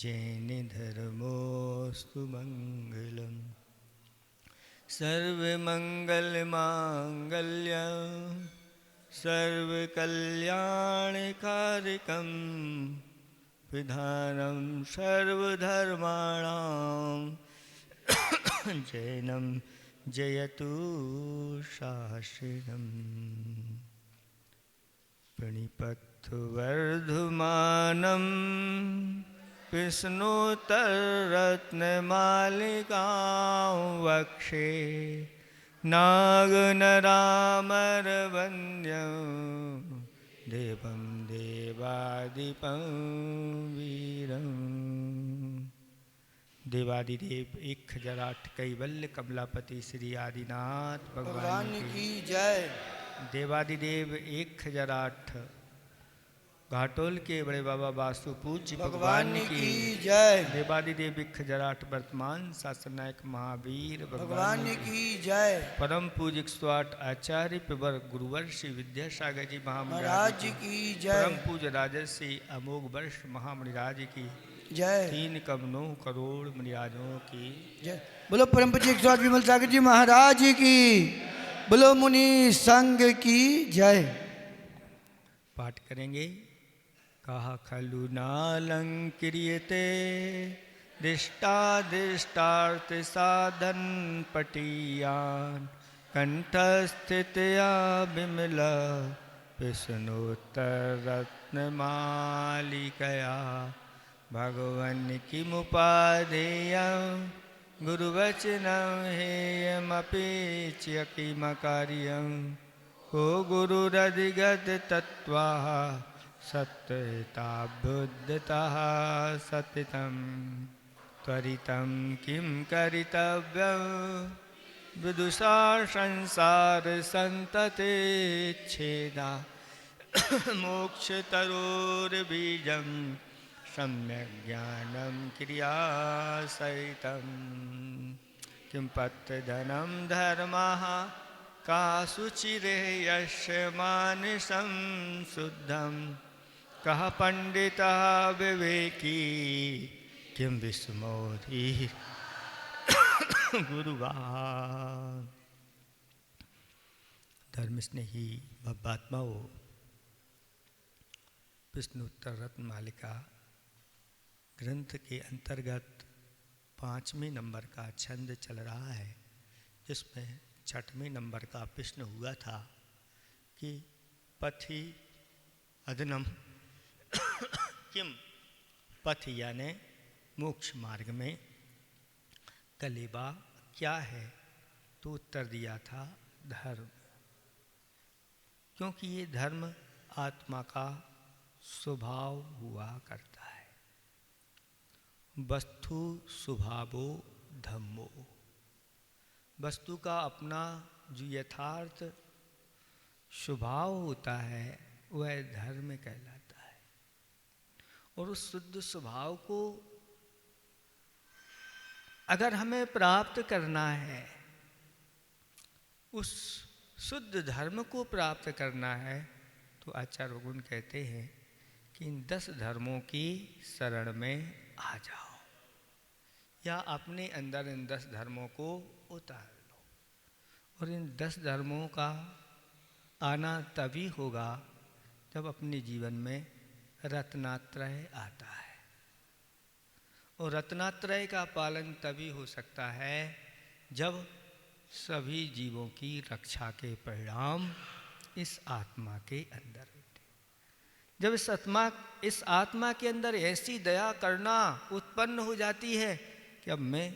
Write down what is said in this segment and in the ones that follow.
जैन धर्मोस्तु मंगलम सर्वमंगलमांगल्यं सर्वकल्याणकारिकं विधानं सर्वधर्माणां जैनं जयतु शास्त्रम् प्रणिपत्तु वर्धमानं विष्णुतरत्नमालिकां वक्षे नागनरामरवन्द्यं देवं देवादिपं वीरं। देवादिदेव 1008 कैवल्य कमलापति श्री आदिनाथ भगवान की जय। देवादिदेव 1008 घाटोल के बड़े बाबा वासु पूज्य भगवान की जय। देवादिदेव 1008 वर्तमान शासन नायक महावीर भगवान की जय। परम पूज्य 108 आचार्य प्रवर गुरुवर श्री विद्यासागर जी महाराज की जय। परम पूज्य राजर्षि अमोघ वर्ष महामणिराज की जय। 3 करोड़ करोड़ मणिराजों की जय। बोलो परम पूज्य 108 विमल सागर जी महाराज की। बोलो मुनि संघ की जय। पाठ करेंगे। कहा खलु नालंक्रियते दृष्टादृष्टार्थ साधन पटीयान कंठस्थितया विमला विष्णुतरत्नमालिकया भगवन् किमुपाधेय गुरुवचनं हेयमपेच्य किमकार्यं को गुरुरधिगत तत्त्वा सत्यता बुद्धतः सतितं त्वरितं किं करितव्यं विदुषा संसार संतते छेदा मोक्षतरोर्बीजं सम्यक् ज्ञानं क्रियासहितं किं पत्रधनं धर्मः का शुचिरे यस्य मानसं शुद्धं कः पंडितः विवेकी किं विस्मोति गुरुवान्। धर्मस्नेही भव्यात्माओं, विष्णुत्तर रत्न मालिका ग्रंथ के अंतर्गत 5वें नंबर का छंद चल रहा है, जिसमें 6वें नंबर का प्रश्न हुआ था कि पथि अदनम किम, पथ यानी मोक्ष मार्ग में कलेबा क्या है, तो उत्तर दिया था धर्म, क्योंकि ये धर्म आत्मा का स्वभाव हुआ करता है। वस्तु स्वभावो धम्मो, वस्तु का अपना जो यथार्थ स्वभाव होता है वह धर्म कहलाता है। और उस शुद्ध स्वभाव को अगर हमें प्राप्त करना है, उस शुद्ध धर्म को प्राप्त करना है, तो आचार्य भगवान कहते हैं कि इन 10 धर्मों की शरण में आ जाओ, या अपने अंदर इन 10 धर्मों को उतार लो। और इन 10 धर्मों का आना तभी होगा जब अपने जीवन में रत्नात्रय आता है। और रत्नात्रय का पालन तभी हो सकता है जब सभी जीवों की रक्षा के परिणाम इस आत्मा के अंदर होते। जब इस आत्मा के अंदर ऐसी दया करना उत्पन्न हो जाती है कि अब मैं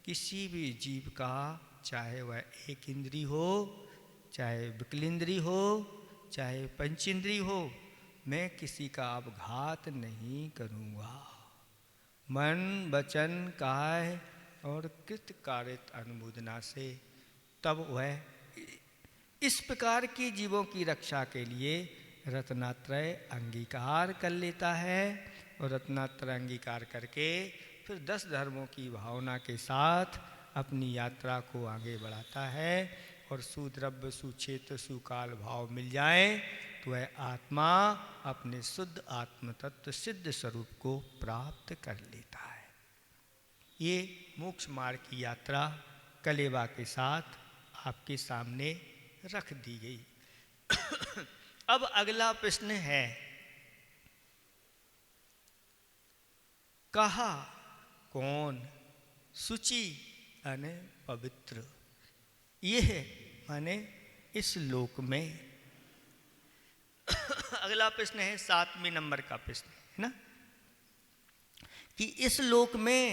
किसी भी जीव का, चाहे वह एक इंद्री हो, चाहे विकलेंद्री हो, चाहे पंचेंद्री हो, मैं किसी का अब घात नहीं करूँगा। मन वचन काय और कृत कारित अनुमोदना से तब वह इस प्रकार के जीवों की रक्षा के लिए रत्नात्रय अंगीकार कर लेता है। और रत्नात्रय अंगीकार करके फिर 10 धर्मों की भावना के साथ अपनी यात्रा को आगे बढ़ाता है। और सुद्रव्य सुक्षेत्र सुकाल भाव मिल जाए तो वह आत्मा अपने शुद्ध आत्म तत्व सिद्ध स्वरूप को प्राप्त कर लेता है। ये मोक्ष मार्ग की यात्रा कलेवा के साथ आपके सामने रख दी गई। अब अगला प्रश्न है, कहा कौन शुचि यानी पवित्र, यह माने इस लोक में। अगला प्रश्न है 7वें नंबर का प्रश्न है ना, कि इस लोक में,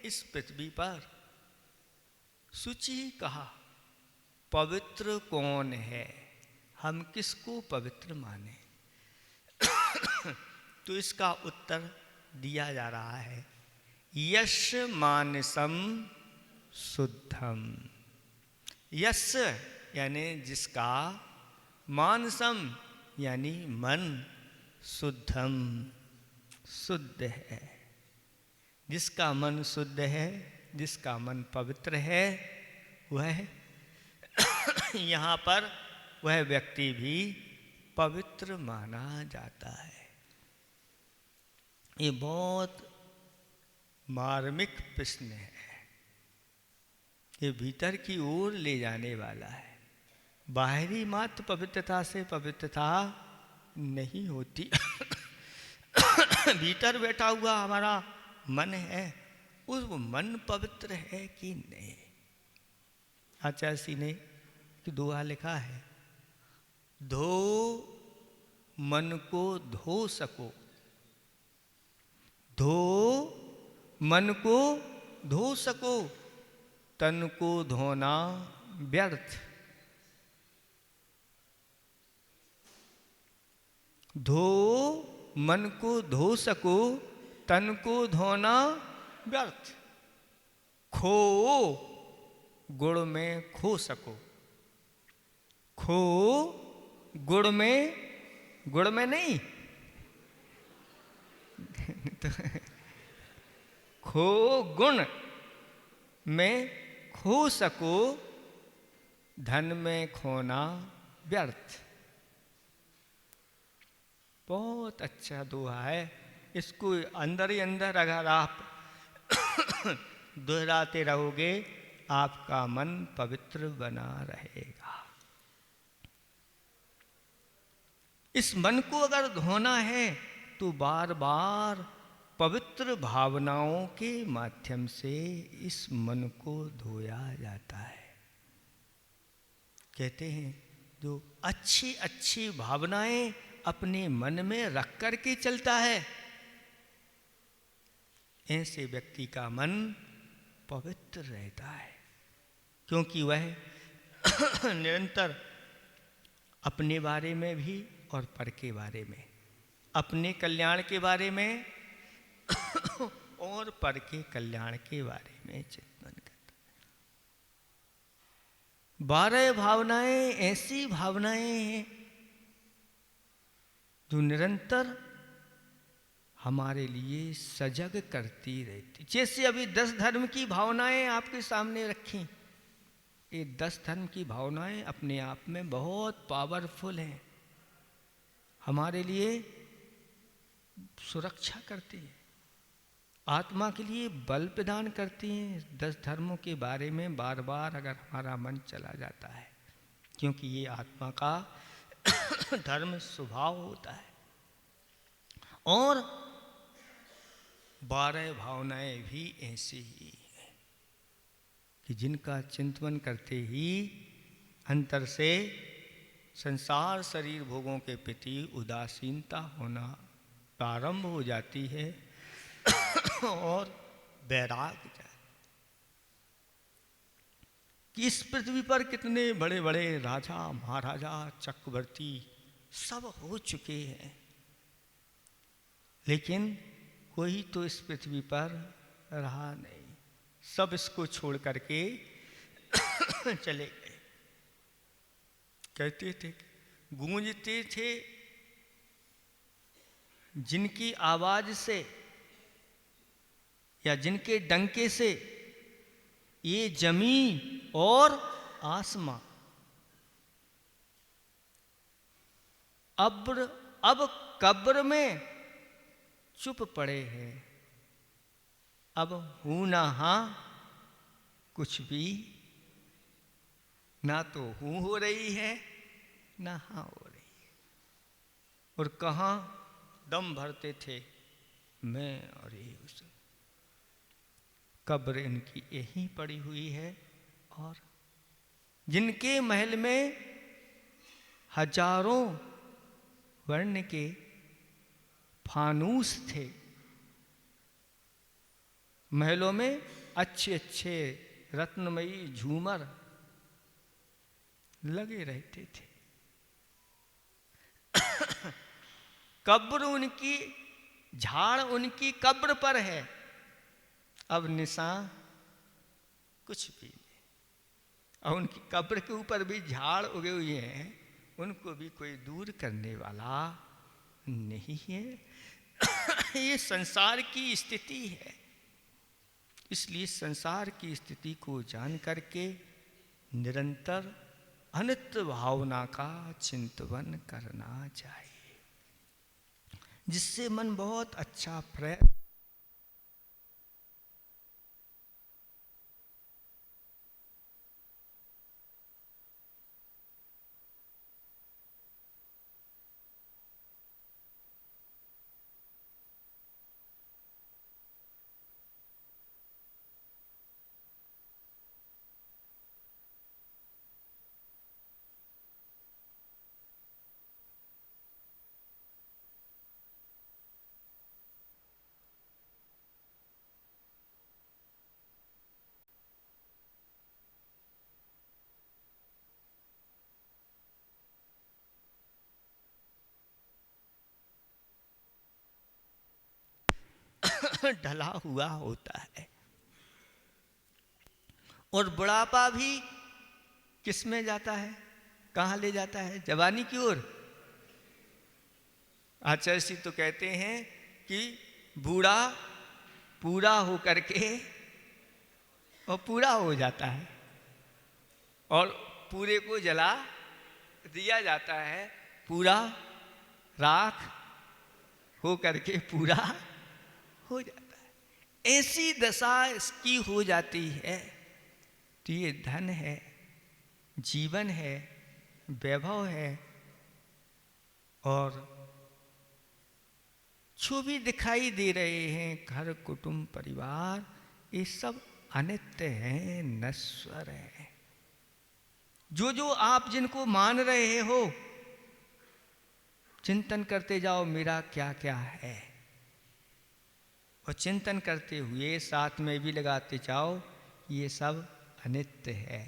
इस पृथ्वी पर शुचि कहा, पवित्र कौन है, हम किसको पवित्र माने। तो इसका उत्तर दिया जा रहा है, यश मानसम शुद्धम। यश यानी जिसका, मानसम यानी मन, शुद्धम शुद्ध है। जिसका मन शुद्ध है, जिसका मन पवित्र है, वह यहाँ पर वह व्यक्ति भी पवित्र माना जाता है। ये बहुत मार्मिक प्रश्न है, ये भीतर की ओर ले जाने वाला है। बाहरी मात्र पवित्रता से पवित्रता नहीं होती। भीतर बैठा हुआ हमारा मन है, उस मन पवित्र है कि नहीं। आचार्य जी ने कि दुआ लिखा है, धो मन को धो सको, धो मन को धो सको, तन को धोना व्यर्थ। धो मन को धो सको, तन को धोना व्यर्थ। खो गुण में खो सको, खो गुण में नहीं तो खो गुण में खो सको, धन में खोना व्यर्थ। बहुत अच्छा दोहा है। इसको अंदर ही अंदर अगर आप दोहराते रहोगे, आपका मन पवित्र बना रहेगा। इस मन को अगर धोना है तो बार बार पवित्र भावनाओं के माध्यम से इस मन को धोया जाता है। कहते हैं जो अच्छी अच्छी भावनाएं अपने मन में रख कर के चलता है, ऐसे व्यक्ति का मन पवित्र रहता है, क्योंकि वह निरंतर अपने बारे में भी और पर के बारे में, अपने कल्याण के बारे में और पर के कल्याण के बारे में चिंतन करता है। 12 भावनाएं ऐसी भावनाएं हैं जो निरंतर हमारे लिए सजग करती रहती। जैसे अभी 10 धर्म की भावनाएं आपके सामने रखी, ये 10 धर्म की भावनाएं अपने आप में बहुत पावरफुल हैं, हमारे लिए सुरक्षा करती है, आत्मा के लिए बल प्रदान करती हैं। 10 धर्मों के बारे में बार बार अगर हमारा मन चला जाता है, क्योंकि ये आत्मा का धर्म स्वभाव होता है। और 12 भावनाएं भी ऐसी ही हैं कि जिनका चिंतन करते ही अंतर से संसार शरीर भोगों के प्रति उदासीनता होना प्रारंभ हो जाती है और वैराग्य जाए। कि इस पृथ्वी पर कितने बड़े बड़े राजा महाराजा चक्रवर्ती सब हो चुके हैं, लेकिन कोई तो इस पृथ्वी पर रहा नहीं, सब इसको छोड़ करके चले गए। कहते थे, गूंजते थे जिनकी आवाज से या जिनके डंके से ये जमीन और आसमां, अब कब्र में चुप पड़े हैं, अब हूं ना हां कुछ भी, ना तो हूं हो रही है ना हां हो रही है। और कहाँ दम भरते थे मैं और ये उस, कब्र इनकी यहीं पड़ी हुई है। और जिनके महल में हजारों वर्ण के फानूस थे, महलों में अच्छे अच्छे रत्नमयी झूमर लगे रहते थे, कब्र उनकी, झाड़ उनकी कब्र पर है, अब निशान कुछ भी नहीं। और उनकी कब्र के ऊपर भी झाड़ उगे हुए हैं, उनको भी कोई दूर करने वाला नहीं है। ये संसार की स्थिति है, इसलिए संसार की स्थिति को जान करके निरंतर अनित्य भावना का चिंतन करना चाहिए, जिससे मन बहुत अच्छा फ्रेश ढला हुआ होता है। और बुढ़ापा भी किस में जाता है, कहाँ ले जाता है? जवानी की ओर। आचार्य जी तो कहते हैं कि बूढ़ा पूरा हो करके और पूरा हो जाता है, और पूरे को जला दिया जाता है, पूरा राख हो करके पूरा हो जाता है। ऐसी दशा इसकी हो जाती है। तो ये धन है, जीवन है, वैभव है, और जो भी दिखाई दे रहे हैं घर कुटुंब परिवार, ये सब अनित्य हैं, नश्वर हैं। जो जो आप जिनको मान रहे हो, चिंतन करते जाओ मेरा क्या क्या है, और चिंतन करते हुए साथ में भी लगाते जाओ ये सब अनित्य है।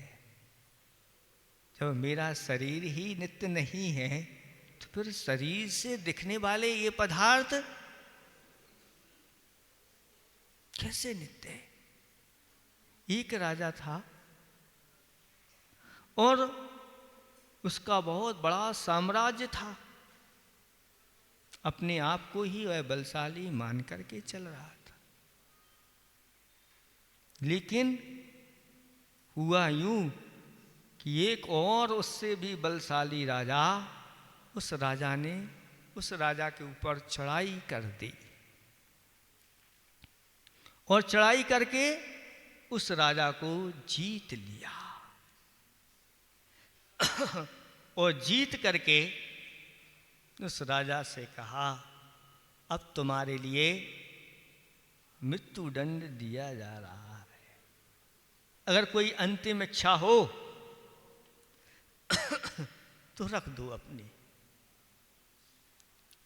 जब मेरा शरीर ही नित्य नहीं है, तो फिर शरीर से दिखने वाले ये पदार्थ कैसे नित्य है? एक राजा था और उसका बहुत बड़ा साम्राज्य था, अपने आप को ही वह बलशाली मान करके चल रहा था। लेकिन हुआ यूं कि एक और उससे भी बलशाली राजा, उस राजा ने उस राजा के ऊपर चढ़ाई कर दी, और चढ़ाई करके उस राजा को जीत लिया। और जीत करके उस राजा से कहा, अब तुम्हारे लिए मृत्यु दंड दिया जा रहा है, अगर कोई अंतिम इच्छा हो तो रख दो अपनी।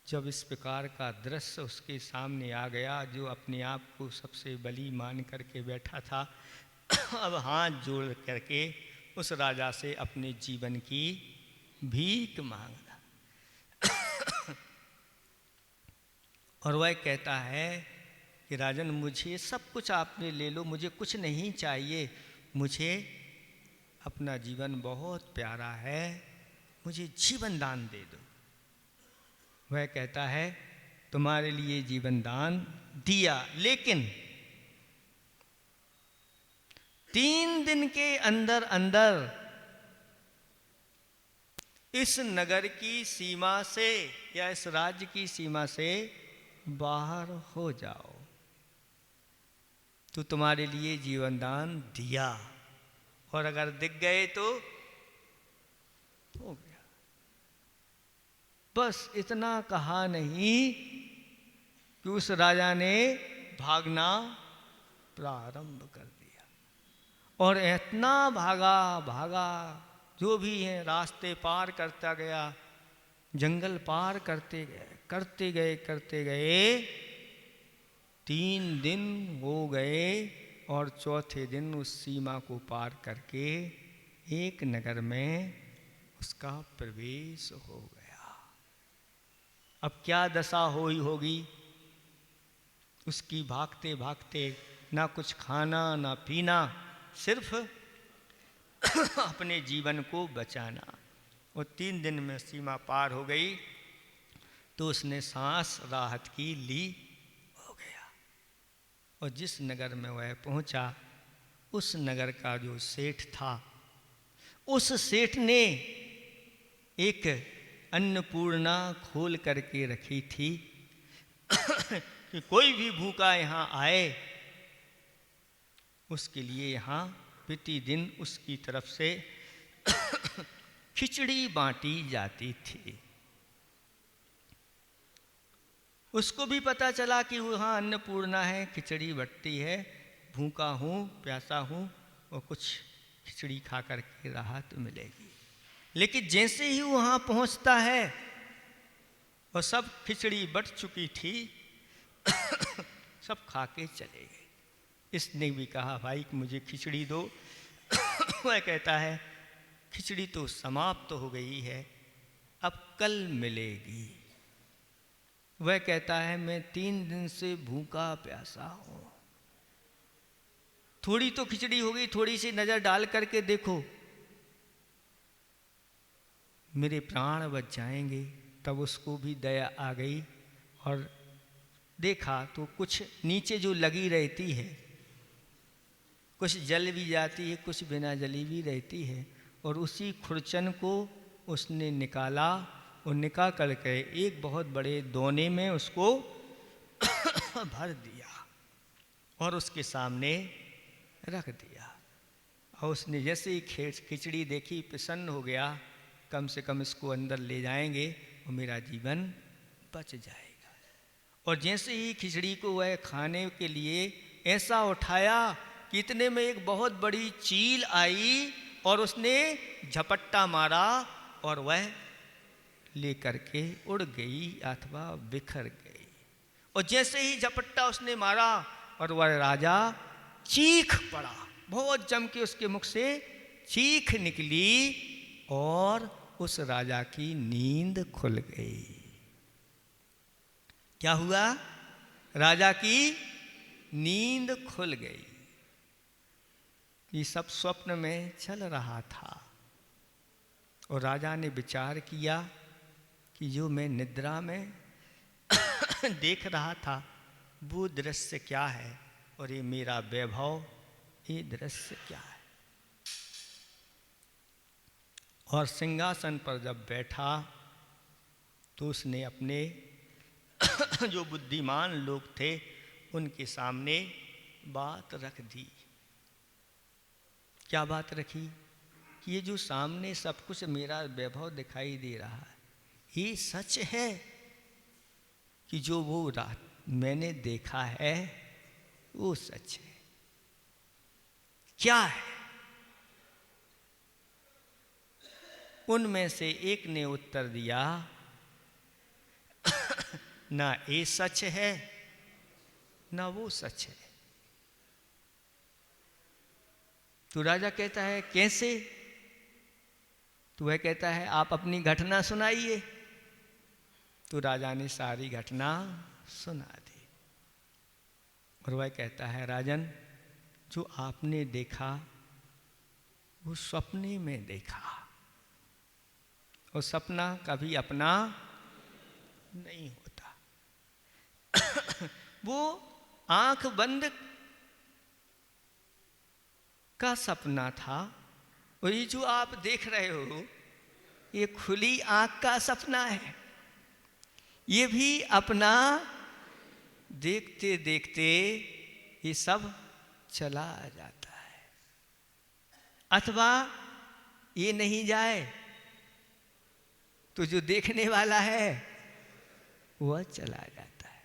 जब इस प्रकार का दृश्य उसके सामने आ गया, जो अपने आप को सबसे बली मान करके बैठा था, अब हाथ जोड़ करके उस राजा से अपने जीवन की भीख मांगा। और वह कहता है कि राजन, मुझे सब कुछ आपने ले लो, मुझे कुछ नहीं चाहिए, मुझे अपना जीवन बहुत प्यारा है, मुझे जीवन दान दे दो। वह कहता है तुम्हारे लिए जीवन दान दिया, लेकिन 3 दिन के अंदर अंदर इस नगर की सीमा से या इस राज्य की सीमा से बाहर हो जाओ, तो तुम्हारे लिए जीवन दान दिया, और अगर दिख गए तो हो गया। बस इतना कहा नहीं कि उस राजा ने भागना प्रारंभ कर दिया, और इतना भागा भागा, जो भी है रास्ते पार करता गया, जंगल पार करते गए 3 दिन हो गए, और चौथे दिन उस सीमा को पार करके एक नगर में उसका प्रवेश हो गया। अब क्या दशा हुई होगी उसकी, भागते भागते, ना कुछ खाना ना पीना, सिर्फ अपने जीवन को बचाना। और 3 दिन में सीमा पार हो गई तो उसने सांस राहत की ली, हो गया। और जिस नगर में वह पहुंचा, उस नगर का जो सेठ था, उस सेठ ने एक अन्नपूर्णा खोल करके रखी थी कि कोई भी भूखा यहाँ आए उसके लिए यहाँ प्रतिदिन उसकी तरफ से खिचड़ी बांटी जाती थी। उसको भी पता चला कि वहाँ अन्नपूर्णा है, खिचड़ी बटती है, भूखा हूँ प्यासा हूँ और कुछ खिचड़ी खा करके राहत मिलेगी। लेकिन जैसे ही वहाँ पहुँचता है और सब खिचड़ी बट चुकी थी सब खा के चले गए। इसने भी कहा भाई कि मुझे खिचड़ी दो वह कहता है खिचड़ी तो समाप्त हो गई है, अब कल मिलेगी। वह कहता है मैं 3 दिन से भूखा प्यासा हूँ, थोड़ी तो खिचड़ी हो गई, थोड़ी सी नज़र डाल करके देखो मेरे प्राण बच जाएंगे। तब उसको भी दया आ गई और देखा तो कुछ नीचे जो लगी रहती है, कुछ जल भी जाती है, कुछ बिना जली भी रहती है, और उसी खुरचन को उसने निकाला और निकाल करके एक बहुत बड़े दोने में उसको भर दिया और उसके सामने रख दिया। और उसने जैसे ही खिचड़ी देखी प्रसन्न हो गया, कम से कम इसको अंदर ले जाएंगे और मेरा जीवन बच जाएगा। और जैसे ही खिचड़ी को वह खाने के लिए ऐसा उठाया कि इतने में एक बहुत बड़ी चील आई और उसने झपट्टा मारा और वह लेकर के उड़ गई अथवा बिखर गई। और जैसे ही झपट्टा उसने मारा और वह राजा चीख पड़ा, बहुत जम के उसके मुख से चीख निकली और उस राजा की नींद खुल गई। क्या हुआ? राजा की नींद खुल गई। ये सब स्वप्न में चल रहा था और राजा ने विचार किया कि जो मैं निद्रा में देख रहा था वो दृश्य क्या है और ये मेरा वैभव, ये दृश्य क्या है। और सिंहासन पर जब बैठा तो उसने अपने जो बुद्धिमान लोग थे उनके सामने बात रख दी। क्या बात रखी? कि ये जो सामने सब कुछ मेरा वैभव दिखाई दे रहा है, ये सच है कि जो वो रात मैंने देखा है वो सच है? क्या है? उनमें से एक ने उत्तर दिया ना ये सच है ना वो सच है। तो राजा कहता है कैसे? तो वह कहता है आप अपनी घटना सुनाइए। तो राजा ने सारी घटना सुना दी और वह कहता है राजन, जो आपने देखा वो सपने में देखा और सपना कभी अपना नहीं होता। वो आंख बंद का सपना था और ये जो आप देख रहे हो ये खुली आंख का सपना है। ये भी अपना देखते देखते ये सब चला जाता है, अथवा ये नहीं जाए तो जो देखने वाला है वह चला जाता है।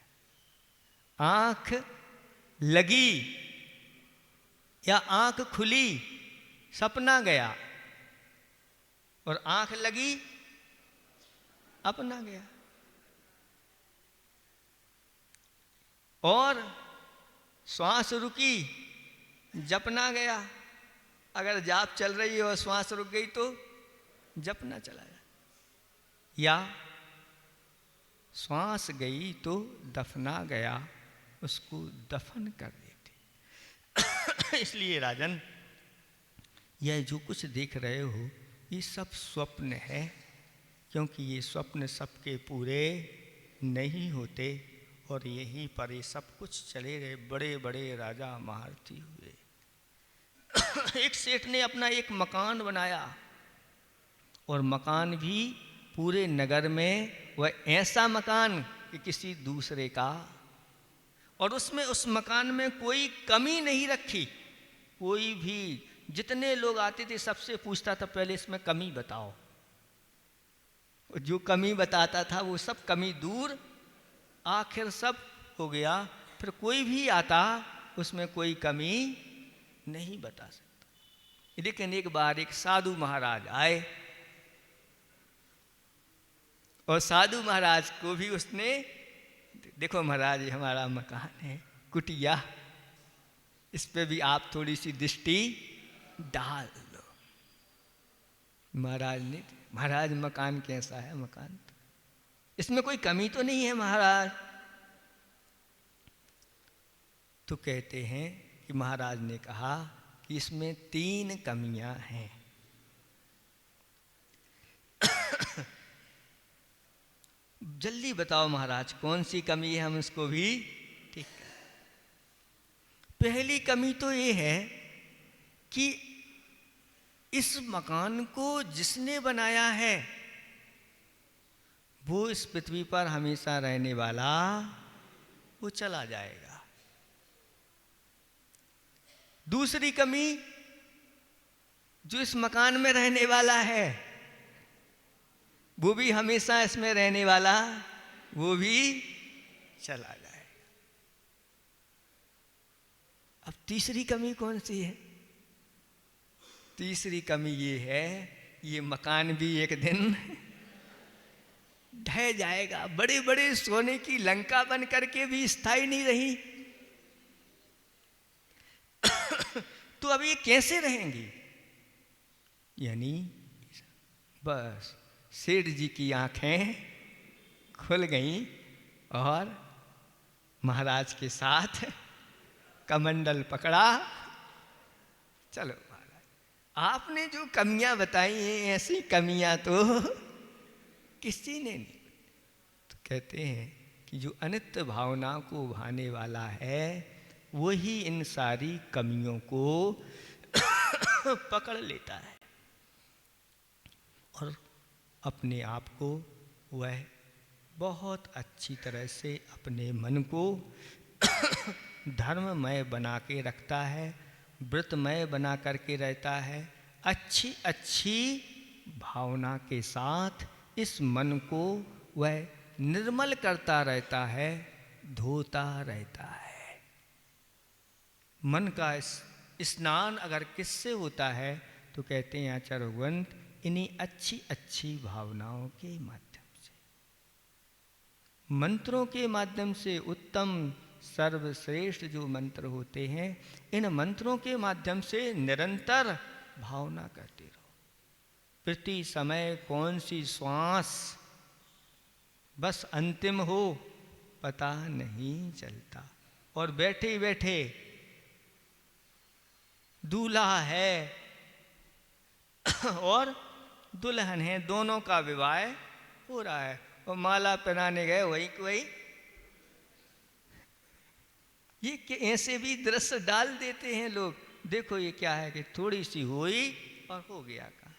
आंख लगी या आंख खुली, सपना गया, और आंख लगी, अपना गया। और श्वास रुकी, जपना गया। अगर जाप चल रही है और श्वास रुक गई तो जपना चला गया, या श्वास गई तो दफना गया, उसको दफन कर देते। इसलिए राजन, यह जो कुछ देख रहे हो ये सब स्वप्न है, क्योंकि ये स्वप्न सबके पूरे नहीं होते, और यहीं पर ये सब कुछ चले गए। बड़े बड़े राजा महारथी हुए। एक सेठ ने अपना एक मकान बनाया, और मकान भी पूरे नगर में वह ऐसा मकान कि किसी दूसरे का, और उसमें उस मकान में कोई कमी नहीं रखी। कोई भी, जितने लोग आते थे सबसे पूछता था पहले इसमें कमी बताओ। जो कमी बताता था वो सब कमी दूर, आखिर सब हो गया। फिर कोई भी आता उसमें कोई कमी नहीं बता सकता। लेकिन एक बार एक साधु महाराज आए, और साधु महाराज को भी उसने, देखो महाराज ये हमारा मकान है, कुटिया, इस पे भी आप थोड़ी सी दृष्टि डाल लो। महाराज ने, महाराज मकान कैसा है? मकान तो इसमें कोई कमी तो नहीं है महाराज। तो कहते हैं कि महाराज ने कहा कि इसमें 3 कमियां हैं। जल्दी बताओ महाराज कौन सी कमी है, हम इसको भी ठीक है। पहली कमी तो ये है कि इस मकान को जिसने बनाया है वो इस पृथ्वी पर हमेशा रहने वाला, वो चला जाएगा। दूसरी कमी, जो इस मकान में रहने वाला है वो भी हमेशा इसमें रहने वाला, वो भी चला जाएगा। अब तीसरी कमी कौन सी है? तीसरी कमी ये है, ये मकान भी एक दिन ढह जाएगा। बड़े बड़े सोने की लंका बन करके भी स्थायी नहीं रही। तो अब ये कैसे रहेंगी? यानी बस सेठ जी की आंखें खुल गईं, और महाराज के साथ कमंडल पकड़ा, चलो महाराज आपने जो कमियां बताई हैं ऐसी कमियां तो किसी ने नहीं। तो कहते हैं कि जो अनित्य भावना को भाने वाला है वही इन सारी कमियों को पकड़ लेता है, और अपने आप को वह बहुत अच्छी तरह से अपने मन को धर्ममय बना के रखता है, व्रतमय बना करके रहता है। अच्छी अच्छी भावना के साथ इस मन को वह निर्मल करता रहता है, धोता रहता है। मन का स्नान अगर किससे होता है तो कहते हैं आचार्य भगवंत, इन्हीं अच्छी अच्छी भावनाओं के माध्यम से, मंत्रों के माध्यम से। उत्तम सर्वश्रेष्ठ जो मंत्र होते हैं, इन मंत्रों के माध्यम से निरंतर भावना करते रहो। प्रति समय कौन सी श्वास बस अंतिम हो पता नहीं चलता, और बैठे बैठे दूल्हा है और दुल्हन है, दोनों का विवाह हो रहा है, और माला पहनाने गए वही वही। ये ऐसे भी दृश्य डाल देते हैं लोग। देखो ये क्या है कि थोड़ी सी हुई और हो गया का।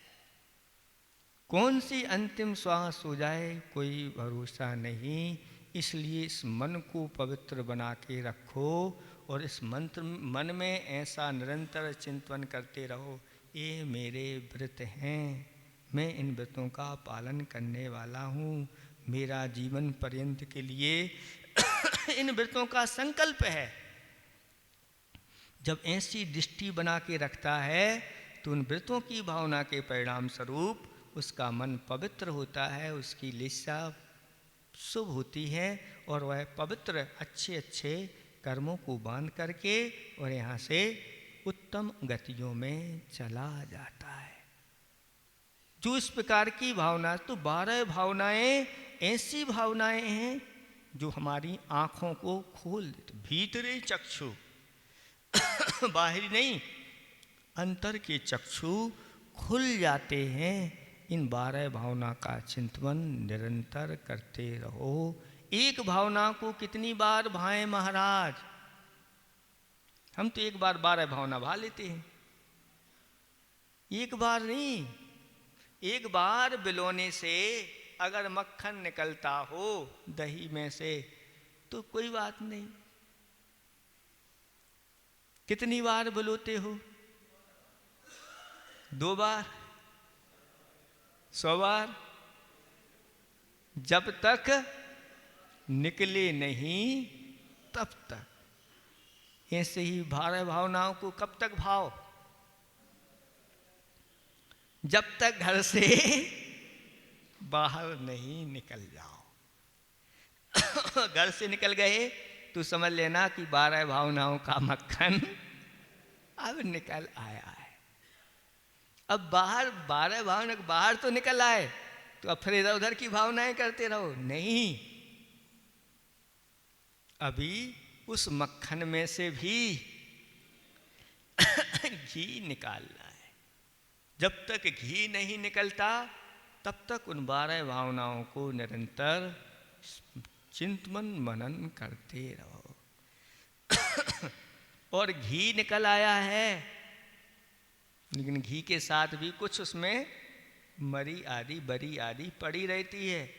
कौन सी अंतिम श्वास हो जाए कोई भरोसा नहीं। इसलिए इस मन को पवित्र बना के रखो और इस मन में ऐसा निरंतर चिंतन करते रहो, ये मेरे व्रत हैं, मैं इन व्रतों का पालन करने वाला हूँ, मेरा जीवन पर्यंत के लिए इन व्रतों का संकल्प है। जब ऐसी दृष्टि बना के रखता है तो उन व्रतों की भावना के परिणाम स्वरूप उसका मन पवित्र होता है, उसकी लिस्सा शुभ होती है और वह पवित्र अच्छे अच्छे कर्मों को बांध करके और यहाँ से उत्तम गतियों में चला जाता है। जो इस प्रकार की भावना, तो 12 भावनाएं ऐसी भावनाएं हैं जो हमारी आँखों को खोल देते, भीतरी चक्षु बाहरी नहीं, अंतर के चक्षु खुल जाते हैं। इन 12 भावना का चिंतन निरंतर करते रहो। एक भावना को कितनी बार भाएं महाराज? हम तो एक बार 12 भावना भा लेते हैं, एक बार नहीं। एक बार बिलोने से अगर मक्खन निकलता हो दही में से तो कोई बात नहीं। कितनी बार बिलोते हो? 2 बार, 100 बार? जब तक निकले नहीं तब तक। ऐसे ही 12 भावनाओं को कब तक भाव? जब तक घर से बाहर नहीं निकल जाओ। घर से निकल गए तो समझ लेना कि 12 भावनाओं का मक्खन अब निकल आया है। अब बाहर 12 भावना बाहर तो निकल आए तो अब फिर इधर उधर की भावनाएं करते रहो, नहीं। अभी उस मक्खन में से भी घी निकालना है। जब तक घी नहीं निकलता तब तक उन 12 भावनाओं को निरंतर चिंतन मनन करते रहो। और घी निकल आया है, लेकिन घी के साथ भी कुछ उसमें मरी आदि बरी आदि पड़ी रहती है,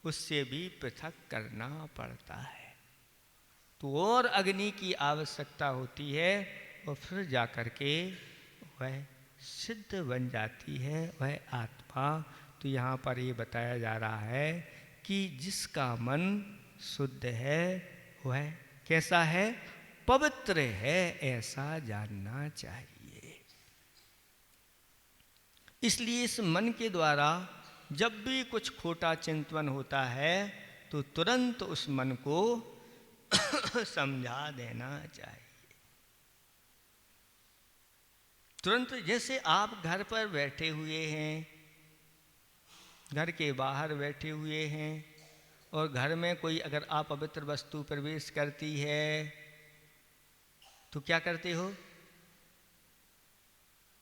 उससे भी पृथक करना पड़ता है। तो और अग्नि की आवश्यकता होती है और फिर जाकर के वह सिद्ध बन जाती है वह आत्मा। तो यहाँ पर ये बताया जा रहा है कि जिसका मन शुद्ध है वह कैसा है? पवित्र है, ऐसा जानना चाहिए। इसलिए इस मन के द्वारा जब भी कुछ खोटा चिंतन होता है तो तुरंत उस मन को समझा देना चाहिए। तुरंत, जैसे आप घर पर बैठे हुए हैं, घर के बाहर बैठे हुए हैं और घर में कोई अगर अपवित्र वस्तु प्रवेश करती है तो क्या करते हो?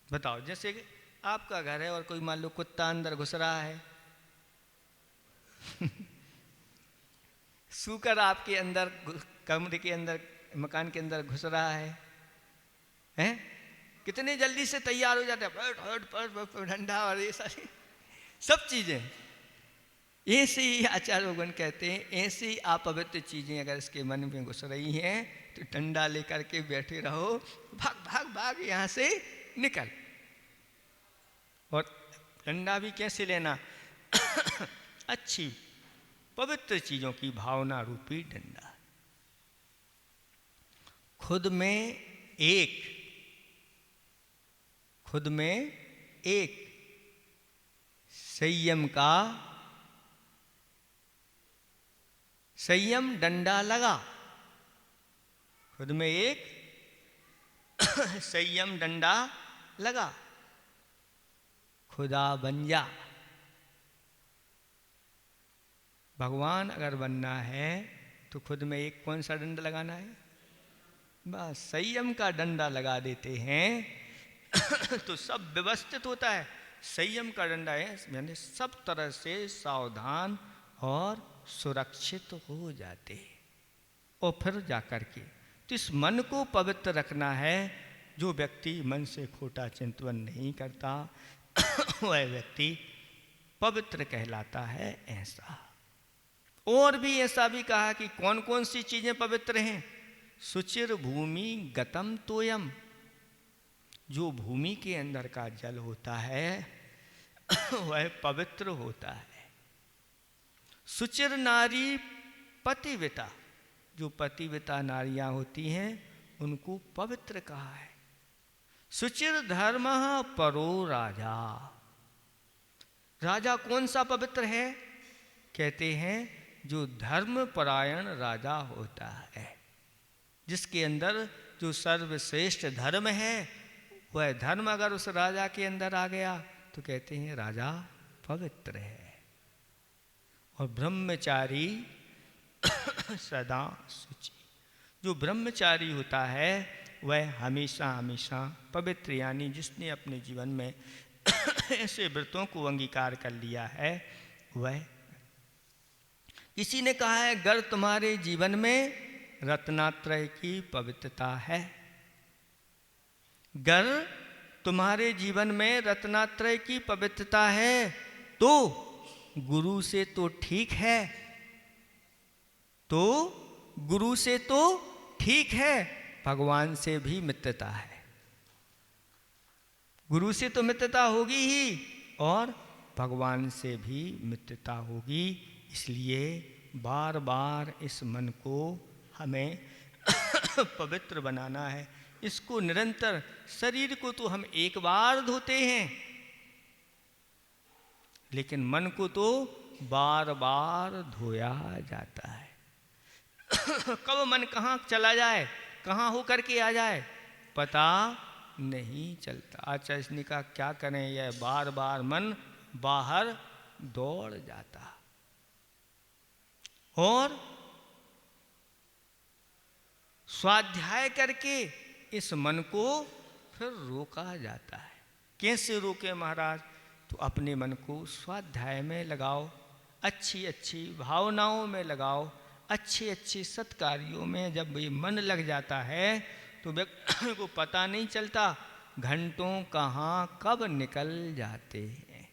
बताओ। जैसे कि आपका घर है और कोई मान लो कुत्ता अंदर घुस रहा है सूकर आपके अंदर कमरे के अंदर मकान के अंदर घुस रहा है, हैं? कितने जल्दी से तैयार हो जाते हैं, ठंडा और ये सारी सब चीजें। ऐसे ही आचार्य भगवान कहते हैं, ऐसे ही अपवित्र चीजें अगर इसके मन में घुस रही हैं तो डंडा लेकर के बैठे रहो, भाग भाग भाग यहाँ से निकल। और डंडा भी कैसे लेना? अच्छी पवित्र चीजों की भावना रूपी डंडा। खुद में एक संयम डंडा लगा। खुद में एक संयम डंडा लगा। खुदा बन जा। भगवान अगर बनना है तो खुद में एक कौन सा डंडा लगाना है? बस संयम का डंडा लगा देते हैं तो सब व्यवस्थित होता है। संयम का डंडा है यानी सब तरह से सावधान और सुरक्षित हो जाते हैं। और फिर जाकर के तो इस मन को पवित्र रखना है। जो व्यक्ति मन से खोटा चिंतन नहीं करता वह व्यक्ति पवित्र कहलाता है ऐसा। और भी ऐसा भी कहा कि कौन कौन सी चीजें पवित्र हैं। सुचिर भूमि गतम तोयम, जो भूमि के अंदर का जल होता है वह पवित्र होता है। सुचिर नारी पतिव्रता, जो पतिव्रता नारियां होती हैं उनको पवित्र कहा है। सुचिर धर्म परो राजा, राजा कौन सा पवित्र है? कहते हैं जो धर्म परायण राजा होता है, जिसके अंदर जो सर्वश्रेष्ठ धर्म है वह धर्म अगर उस राजा के अंदर आ गया तो कहते हैं राजा पवित्र है। और ब्रह्मचारी सदा शुचि, जो ब्रह्मचारी होता है वह हमेशा हमेशा पवित्र, यानी जिसने अपने जीवन में ऐसे व्रतों को अंगीकार कर लिया है वह। किसी ने कहा है गर तुम्हारे जीवन में रत्नात्रय की पवित्रता है, गर तुम्हारे जीवन में रत्नात्रय की पवित्रता है तो गुरु से तो ठीक है, तो गुरु से तो ठीक है, भगवान से भी मित्रता है। गुरु से तो मित्रता होगी ही और भगवान से भी मित्रता होगी। इसलिए बार बार इस मन को हमें पवित्र बनाना है। इसको निरंतर, शरीर को तो हम एक बार धोते हैं, लेकिन मन को तो बार बार धोया जाता है। कब मन कहाँ चला जाए, कहाँ हो करके आ जाए पता नहीं चलता। आचार्य ने कहा क्या करें, यह बार बार मन बाहर दौड़ जाता। और स्वाध्याय करके इस मन को फिर रोका जाता है। कैसे रोके महाराज? तो अपने मन को स्वाध्याय में लगाओ, अच्छी अच्छी भावनाओं में लगाओ, अच्छे अच्छे सत्कार्यों में। जब ये मन लग जाता है तो व्यक्ति को पता नहीं चलता घंटों कहाँ कब निकल जाते हैं।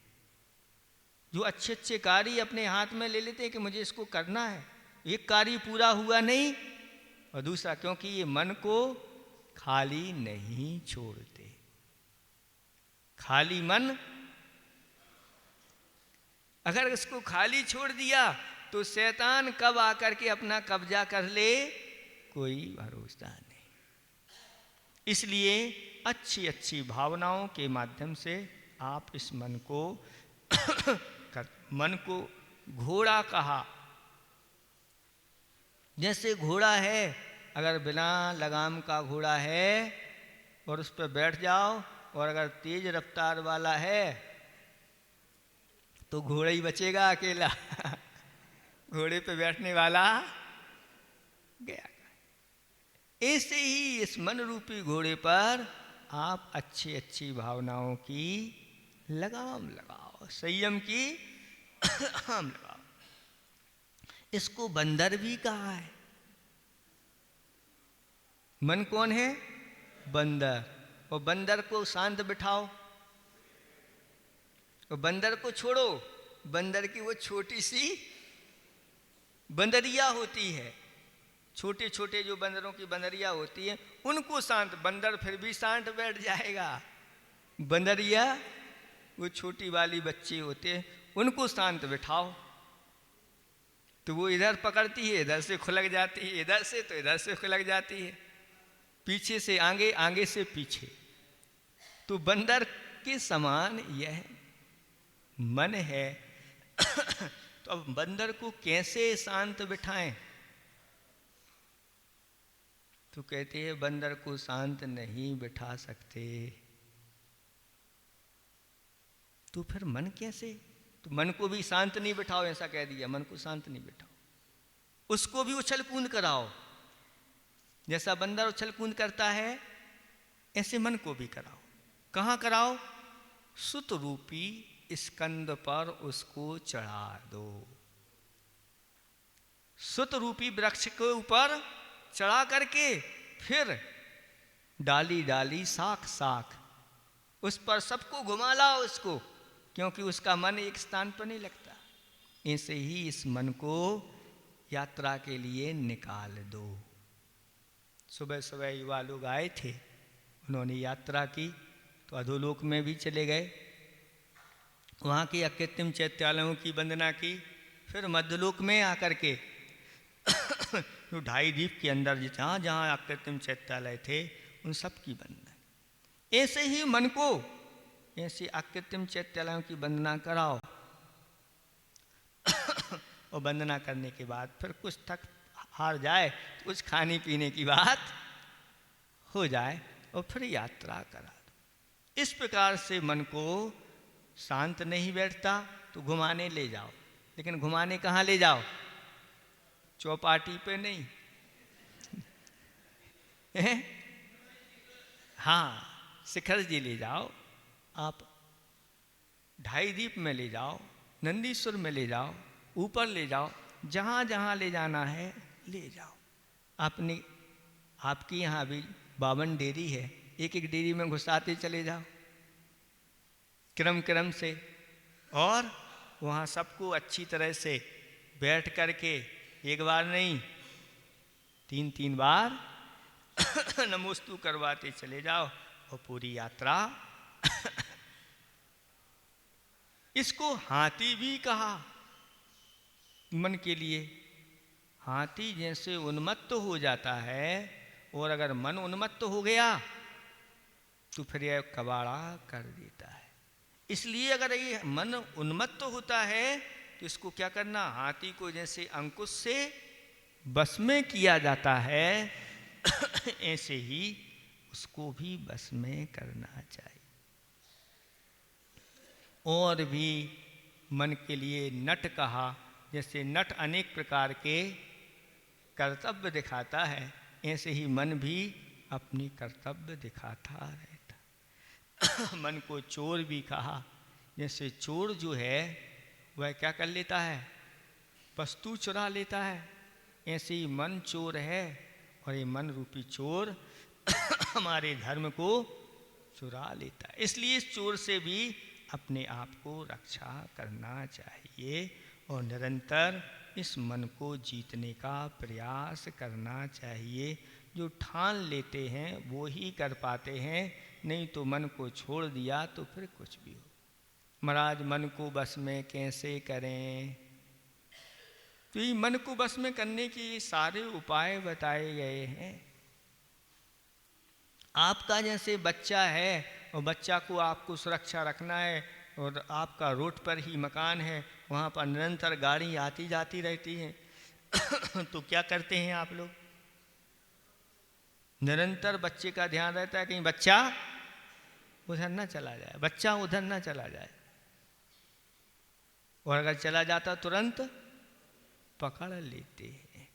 जो अच्छे अच्छे कार्य अपने हाथ में ले लेते हैं कि मुझे इसको करना है, एक कार्य पूरा हुआ नहीं, और दूसरा क्योंकि ये मन को खाली नहीं छोड़ते। खाली मन अगर इसको खाली छोड़ दिया तो शैतान कब आकर के अपना कब्जा कर ले कोई भरोसा नहीं। इसलिए अच्छी अच्छी भावनाओं के माध्यम से आप इस मन को मन को घोड़ा कहा। जैसे घोड़ा है, अगर बिना लगाम का घोड़ा है और उस पर बैठ जाओ, और अगर तेज रफ्तार वाला है तो घोड़ा ही बचेगा अकेला घोड़े पे बैठने वाला गया। ऐसे ही इस मन रूपी घोड़े पर आप अच्छी अच्छी भावनाओं की लगाम लगाओ, संयम की लगाम लगाओ। इसको बंदर भी कहा है। मन कौन है? बंदर। और बंदर को शांत बिठाओ, और बंदर को छोड़ो। बंदर की वो छोटी सी बंदरिया होती है, छोटे छोटे जो बंदरों की बंदरिया होती है उनको शांत, बंदर फिर भी शांत बैठ जाएगा। बंदरिया वो छोटी वाली बच्चे होते हैं, उनको शांत बिठाओ तो वो इधर पकड़ती है, इधर से खुलक जाती है, इधर से तो इधर से खुलक जाती है, पीछे से आगे, आगे से पीछे। तो बंदर के समान यह मन है। तो अब बंदर को कैसे शांत बिठाएं? तो कहते हैं बंदर को शांत नहीं बिठा सकते। तो फिर मन कैसे? तो मन को भी शांत नहीं बिठाओ, ऐसा कह दिया, मन को शांत नहीं बिठाओ, उसको भी उछल कूद कराओ। जैसा बंदर उछल कूद करता है ऐसे मन को भी कराओ। कहाँ कराओ? सुत रूपी स्कंद पर उसको चढ़ा दो। सुत रूपी वृक्ष के ऊपर चढ़ा करके फिर डाली डाली, शाख शाख, उस पर सबको घुमा लाओ उसको, क्योंकि उसका मन एक स्थान पर नहीं लगता। ऐसे ही इस मन को यात्रा के लिए निकाल दो। सुबह सुबह युवा लोग आए थे, उन्होंने यात्रा की तो अधोलोक में भी चले गए, वहाँ की अकृत्रिम चैत्यालयों की वंदना की, फिर मध्यलोक में आकर के जो 2.5 द्वीप के अंदर जहाँ जहाँ अकृत्रिम चैत्यालय थे उन सब की वंदना। ऐसे ही मन को ऐसे अकृत्रिम चैत्यालयों की वंदना कराओ और वंदना करने के बाद फिर कुछ थक हार जाए तो कुछ खाने पीने की बात हो जाए और फिर यात्रा करा दो। इस प्रकार से मन को शांत नहीं बैठता तो घुमाने ले जाओ, लेकिन घुमाने कहाँ ले जाओ? चौपाटी पे नहीं हाँ, शिखर जी ले जाओ, आप 2.5 द्वीप में ले जाओ, नंदीश्वर में ले जाओ, ऊपर ले जाओ, जहाँ जहाँ ले जाना है ले जाओ। आपकी यहाँ भी 52 डेरी है, एक एक डेरी में घुसाते चले जाओ क्रम क्रम से, और वहाँ सबको अच्छी तरह से बैठ करके एक बार नहीं 3-3 बार नमोस्तु करवाते चले जाओ और पूरी यात्रा इसको हाथी भी कहा मन के लिए। हाथी जैसे उन्मत्त हो जाता है, और अगर मन उन्मत्त हो गया तो फिर यह कबाड़ा कर देता है। इसलिए अगर ये मन उन्मत्त होता है तो इसको क्या करना? हाथी को जैसे अंकुश से बस में किया जाता है ऐसे ही उसको भी बस में करना चाहिए। और भी मन के लिए नट कहा, जैसे नट अनेक प्रकार के कर्तव्य दिखाता है, ऐसे ही मन भी अपनी कर्तव्य दिखाता रहता। मन को चोर भी कहा, जैसे चोर जो है वह क्या कर लेता है? वस्तु चुरा लेता है। ऐसे ही मन चोर है, और ये मन रूपी चोर हमारे धर्म को चुरा लेता है। इसलिए इस चोर से भी अपने आप को रक्षा करना चाहिए और निरंतर इस मन को जीतने का प्रयास करना चाहिए। जो ठान लेते हैं वो ही कर पाते हैं, नहीं तो मन को छोड़ दिया तो फिर कुछ भी हो। महाराज मन को बस में कैसे करें? तो ये मन को बस में करने के सारे उपाय बताए गए हैं। आपका जैसे बच्चा है और बच्चा को आपको सुरक्षा रखना है, और आपका रोड पर ही मकान है, वहाँ पर निरंतर गाड़ी आती जाती रहती है तो क्या करते हैं आप लोग? निरंतर बच्चे का ध्यान रहता है कहीं बच्चा उधर ना चला जाए, बच्चा उधर ना चला जाए, और अगर चला जाता तुरंत पकड़ लेते हैं।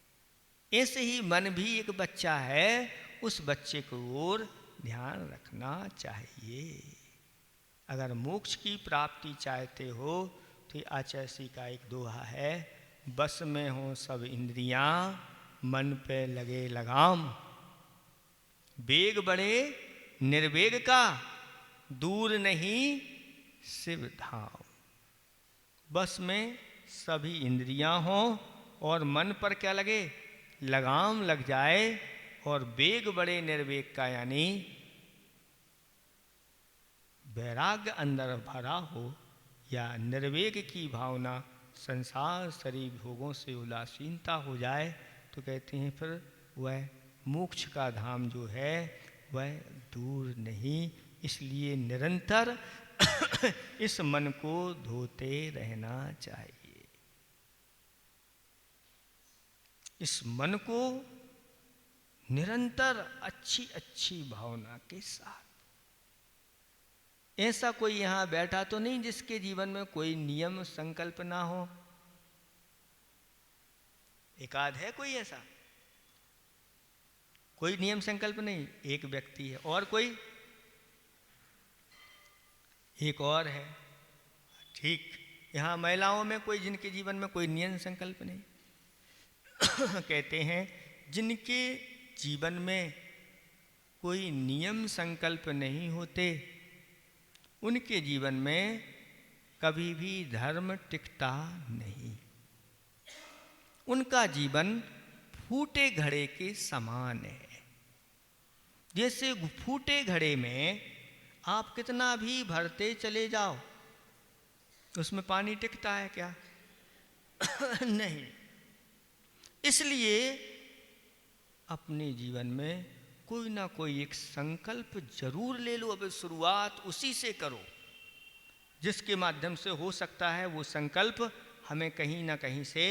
ऐसे ही मन भी एक बच्चा है, उस बच्चे को ओर ध्यान रखना चाहिए। अगर मोक्ष की प्राप्ति चाहते हो तो आचार्य का एक दोहा है, बस में हो सब इंद्रियां, मन पे लगे लगाम, वेग बढ़े निर्वेग का, दूर नहीं शिव धाम। बस में सभी इंद्रियां हों और मन पर क्या लगे? लगाम लग जाए, और वेग बढ़े निर्वेग का, यानी वैराग्य अंदर भरा हो या निर्वेग की भावना, संसार शरीर भोगों से उदासीनता हो जाए, तो कहते हैं फिर वह मोक्ष का धाम जो है वह दूर नहीं। इसलिए निरंतर इस मन को धोते रहना चाहिए। इस मन को निरंतर अच्छी अच्छी भावना के साथ। ऐसा कोई यहाँ बैठा तो नहीं जिसके जीवन में कोई नियम संकल्प ना हो? एकाध है कोई ऐसा? कोई नियम संकल्प नहीं, एक व्यक्ति है। और कोई? एक और है। ठीक, यहाँ महिलाओं में कोई जिनके जीवन में कोई नियम संकल्प नहीं कहते हैं जिनके जीवन में कोई नियम संकल्प नहीं होते, उनके जीवन में कभी भी धर्म टिकता नहीं। उनका जीवन फूटे घड़े के समान है। जैसे फूटे घड़े में आप कितना भी भरते चले जाओ, उसमें पानी टिकता है क्या? नहीं। इसलिए अपने जीवन में कोई ना कोई एक संकल्प जरूर ले लो। अब शुरुआत उसी से करो जिसके माध्यम से हो सकता है वो संकल्प हमें कहीं ना कहीं से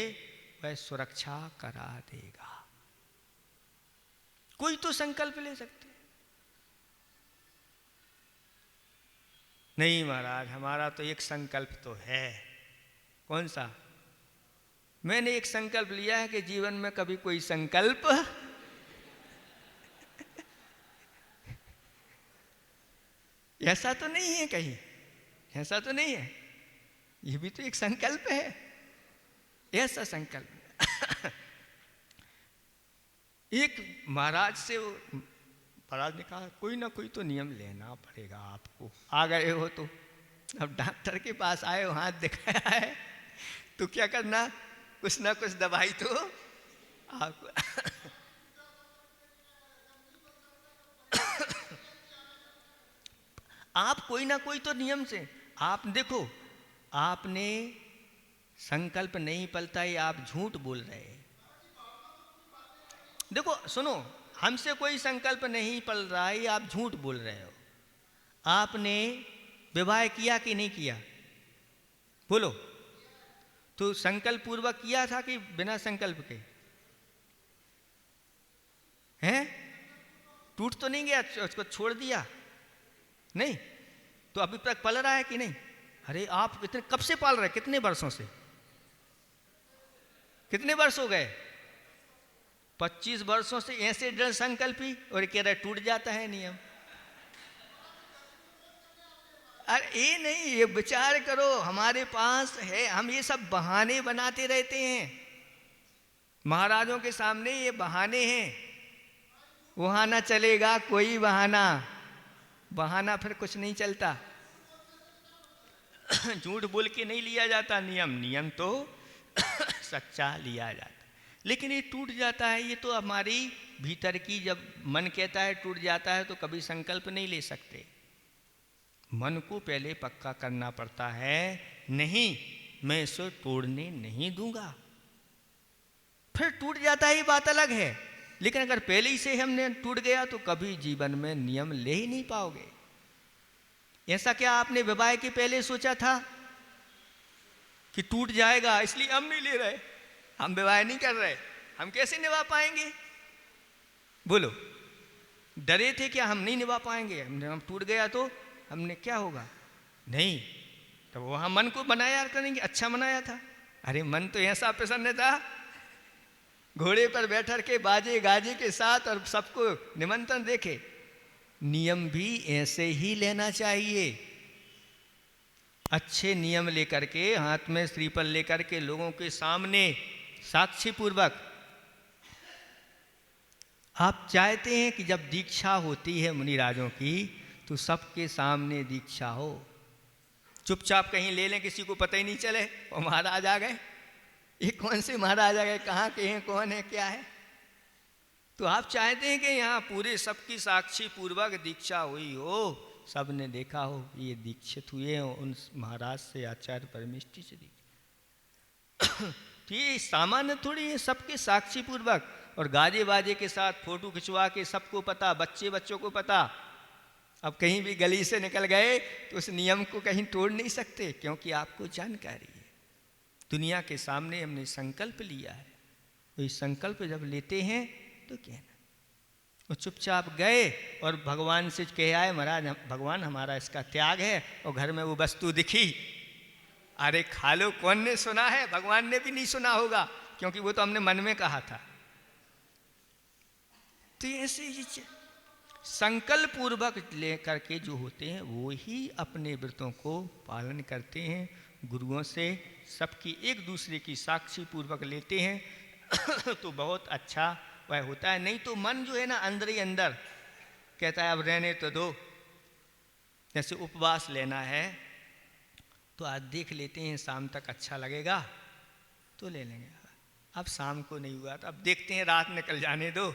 वह सुरक्षा करा देगा। कोई तो संकल्प ले सकते। नहीं महाराज, हमारा तो एक संकल्प तो है। कौन सा? मैंने एक संकल्प लिया है कि जीवन में कभी कोई संकल्प ऐसा तो नहीं है, कहीं ऐसा तो नहीं है। ये भी तो एक संकल्प है, ऐसा संकल्प। एक महाराज से महाराज ने कहा कोई ना कोई तो नियम लेना पड़ेगा आपको। आ गए हो तो अब डॉक्टर के पास आए हो, हाथ दिखाया है तो क्या करना, कुछ ना कुछ दवाई तो आपको आप कोई ना कोई तो नियम से आप देखो। आपने संकल्प नहीं पलता ही आप झूठ बोल रहे हैं। देखो सुनो, हमसे कोई संकल्प नहीं पल रहा है, आप झूठ बोल रहे हो। आपने विवाह किया कि नहीं किया? बोलो। तो संकल्प पूर्वक किया था कि बिना संकल्प के? हैं? टूट तो नहीं गया, उसको छोड़ दिया? नहीं। तो अभी तक पल रहा है कि नहीं? अरे आप कितने कब से पाल रहे, कितने वर्षों से? कितने वर्ष हो गए? 25 वर्षों से ऐसे दृढ़ संकल्पी, और कह रहे टूट जाता है नियम। अरे ये नहीं, ये विचार करो, हमारे पास है, हम ये सब बहाने बनाते रहते हैं। महाराजों के सामने ये बहाने हैं। वहां ना चलेगा कोई बहाना, बहाना फिर कुछ नहीं चलता। झूठ बोल के नहीं लिया जाता नियम, नियम तो सच्चा लिया जाता। लेकिन ये टूट जाता है, ये तो हमारी भीतर की, जब मन कहता है टूट जाता है तो कभी संकल्प नहीं ले सकते। मन को पहले पक्का करना पड़ता है, नहीं मैं इसे तोड़ने नहीं दूंगा। फिर टूट जाता है, ये बात अलग है। लेकिन अगर पहले ही से हमने टूट गया तो कभी जीवन में नियम ले ही नहीं पाओगे। ऐसा क्या आपने विवाह के पहले सोचा था कि टूट जाएगा इसलिए हम नहीं ले रहे, हम विवाह नहीं कर रहे, हम कैसे निभा पाएंगे? बोलो। डरे थे क्या हम नहीं निभा पाएंगे, हम टूट गया तो हमने क्या होगा? नहीं। तो वहां मन को बनाया करेंगे, अच्छा बनाया था। अरे मन तो ऐसा प्रसन्न था, घोड़े पर बैठकर के बाजे गाजे के साथ और सबको निमंत्रण देखे। नियम भी ऐसे ही लेना चाहिए, अच्छे नियम लेकर के, हाथ में श्रीफल लेकर के लोगों के सामने साक्षी पूर्वक। आप चाहते हैं कि जब दीक्षा होती है मुनिराजों की तो सबके सामने दीक्षा हो, चुपचाप कहीं ले लें, किसी को पता ही नहीं चले और महाराज आ गए। ये कौन से महाराज आ गए, कहाँ के हैं, कौन है, क्या है? तो आप चाहते हैं कि यहाँ पूरे सबकी साक्षी पूर्वक दीक्षा हुई हो, सबने देखा हो ये दीक्षित हुए हो उन महाराज से, आचार्य परमेष्ठी से दीक्षा। तो ये सामान्य थोड़ी है, सबके साक्षी पूर्वक और गाजे बाजे के साथ फोटो खिंचवा के सबको पता, बच्चों को पता। अब कहीं भी गली से निकल गए तो उस नियम को कहीं तोड़ नहीं सकते, क्योंकि आपको जानकारी है। दुनिया के सामने हमने संकल्प लिया है, तो इस संकल्प जब लेते हैं तो कहना, वो चुपचाप गए और भगवान से कह आए, महाराज भगवान हमारा इसका त्याग है, और घर में वो वस्तु दिखी, अरे खा लो। कौन ने सुना है? भगवान ने भी नहीं सुना होगा, क्योंकि वो तो हमने मन में कहा था। तो ऐसे ही संकल्प पूर्वक लेकर के जो होते हैं वो ही अपने व्रतों को पालन करते हैं, गुरुओं से सबकी एक दूसरे की साक्षी पूर्वक लेते हैं तो बहुत अच्छा वह होता है। नहीं तो मन जो है ना अंदर ही अंदर कहता है अब रहने तो दो। जैसे उपवास लेना है तो आज देख लेते हैं, शाम तक अच्छा लगेगा तो ले लेंगे। अब शाम को नहीं हुआ तो अब देखते हैं, रात निकल जाने दो।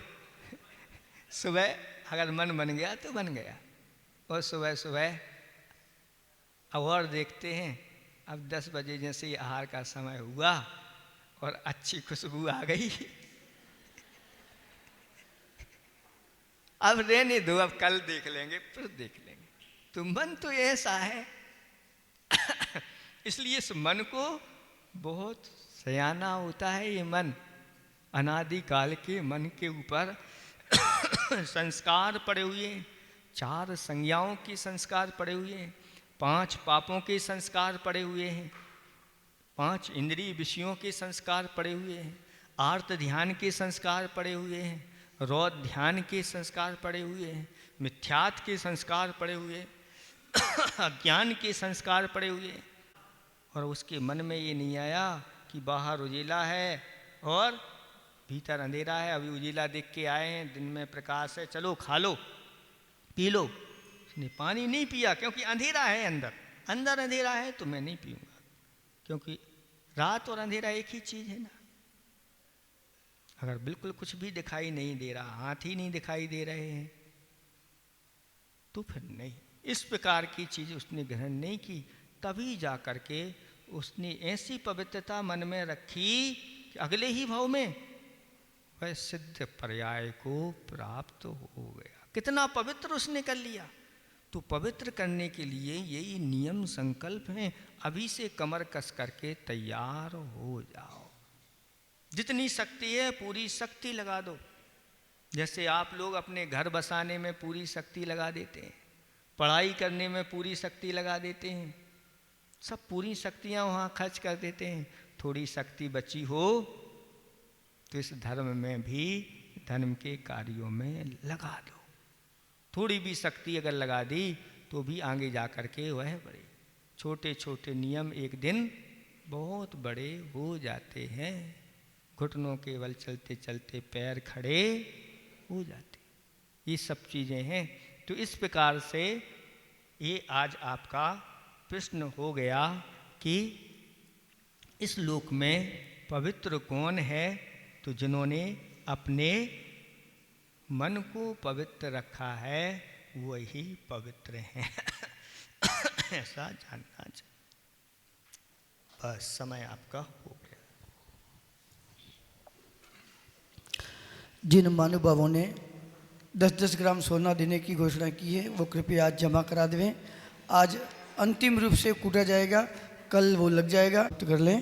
सुबह अगर मन बन गया तो बन गया, और सुबह सुबह अब और देखते हैं। अब 10 बजे जैसे ही आहार का समय हुआ और अच्छी खुशबू आ गई, अब रहने दो, अब कल देख लेंगे, फिर देख लेंगे। तो मन तो ऐसा है इसलिए इस मन को बहुत सयाना होता है। ये मन अनादिकाल के मन के ऊपर संस्कार पड़े हुए हैं, 4 संज्ञाओं के संस्कार पड़े हुए हैं, 5 पापों के संस्कार पड़े हुए हैं, 5 इंद्रिय विषयों के संस्कार पड़े हुए हैं, आर्त ध्यान के संस्कार पड़े हुए हैं, रौद ध्यान के संस्कार पड़े हुए हैं, मिथ्यात के संस्कार पड़े हुए हैं, अज्ञान के संस्कार पड़े हुए हैं। और उसके मन में ये नहीं आया कि बाहर उजीला है और भीतर अंधेरा है। अभी उजीला देख के आए हैं, दिन में प्रकाश है, चलो खा लो पी लो। उसने पानी नहीं पिया क्योंकि अंधेरा है, अंदर अंधेरा है, तो मैं नहीं पीऊँगा, क्योंकि रात और अंधेरा एक ही चीज़ है ना। अगर बिल्कुल कुछ भी दिखाई नहीं दे रहा, हाथ ही नहीं दिखाई दे रहे हैं, तो फिर नहीं। इस प्रकार की चीज़ उसने ग्रहण नहीं की, तभी जा कर के उसने ऐसी पवित्रता मन में रखी कि अगले ही भाव में वह सिद्ध पर्याय को प्राप्त हो गया। कितना पवित्र उसने कर लिया। तो पवित्र करने के लिए यही नियम संकल्प हैं। अभी से कमर कस करके तैयार हो जाओ, जितनी शक्ति है पूरी शक्ति लगा दो। जैसे आप लोग अपने घर बसाने में पूरी शक्ति लगा देते हैं, पढ़ाई करने में पूरी शक्ति लगा देते हैं, सब पूरी शक्तियां वहाँ खर्च कर देते हैं। थोड़ी शक्ति बची हो तो इस धर्म में भी धर्म के कार्यों में लगा दो। थोड़ी भी शक्ति अगर लगा दी तो भी आगे जा कर के वह बड़े छोटे छोटे नियम एक दिन बहुत बड़े हो जाते हैं। घुटनों के बल चलते चलते पैर खड़े हो जाते, ये सब चीज़ें हैं। तो इस प्रकार से ये आज आपका प्रश्न हो गया कि इस लोक में पवित्र कौन है। तो जिन्होंने अपने मन को पवित्र रखा है वही पवित्र हैं ऐसा जानना चाहिए। बस समय आपका हो गया। जिन महानुभावों ने 10-10 ग्राम सोना देने की घोषणा की है वो कृपया आज जमा करा दें। आज अंतिम रूप से कूटा जाएगा, कल वो लग जाएगा, तो कर लें।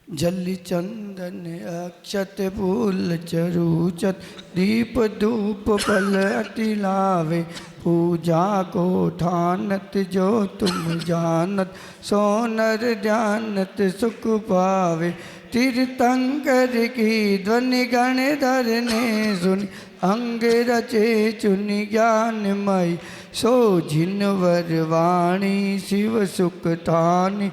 जल चंदन अक्षत फूल चरूचत दीप धूप फल अति लावे, पूजा को ठानत जो तुम जानत, सोनर जानत सुख पावे। तीर्थंकर की ध्वनि गण धरने सुन, अंग रचे चुनि ज्ञानमय, सो जिनवर वाणी शिव सुख थानी।